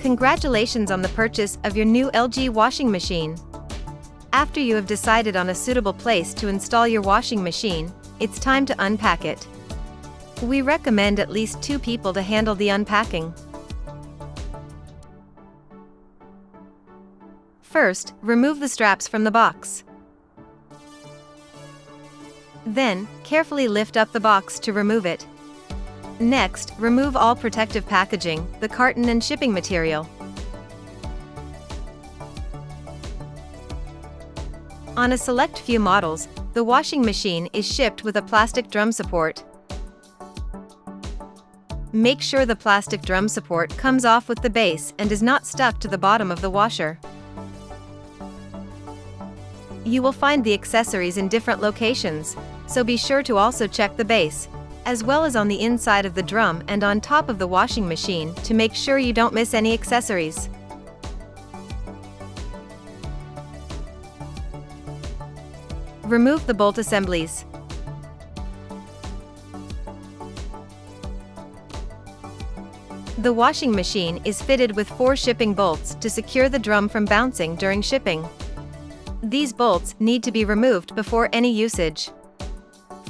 Congratulations on the purchase of your new LG washing machine. After you have decided on a suitable place to install your washing machine, it's time to unpack it. We recommend at least 2 people to handle the unpacking. First, remove the straps from the box. Then, carefully lift up the box to remove it. Next, remove all protective packaging, the carton and shipping material. On a select few models, the washing machine is shipped with a plastic drum support. Make sure the plastic drum support comes off with the base and is not stuck to the bottom of the washer. You will find the accessories in different locations, so be sure to also check the base, as well as on the inside of the drum and on top of the washing machine to make sure you don't miss any accessories. Remove the bolt assemblies. The washing machine is fitted with 4 shipping bolts to secure the drum from bouncing during shipping. These bolts need to be removed before any usage.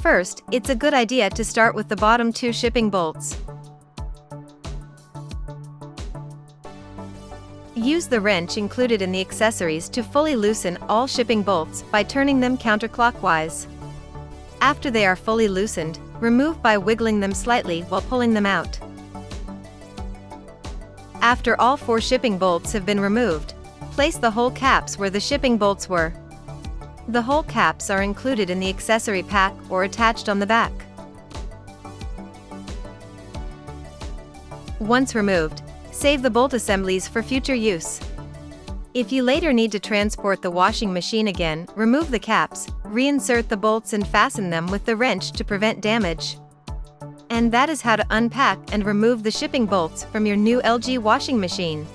First, it's a good idea to start with the bottom 2 shipping bolts. Use the wrench included in the accessories to fully loosen all shipping bolts by turning them counterclockwise. After they are fully loosened, remove by wiggling them slightly while pulling them out. After all 4 shipping bolts have been removed, place the hole caps where the shipping bolts were. The hole caps are included in the accessory pack or attached on the back. Once removed, save the bolt assemblies for future use. If you later need to transport the washing machine again, remove the caps, reinsert the bolts and fasten them with the wrench to prevent damage. And that is how to unpack and remove the shipping bolts from your new LG washing machine.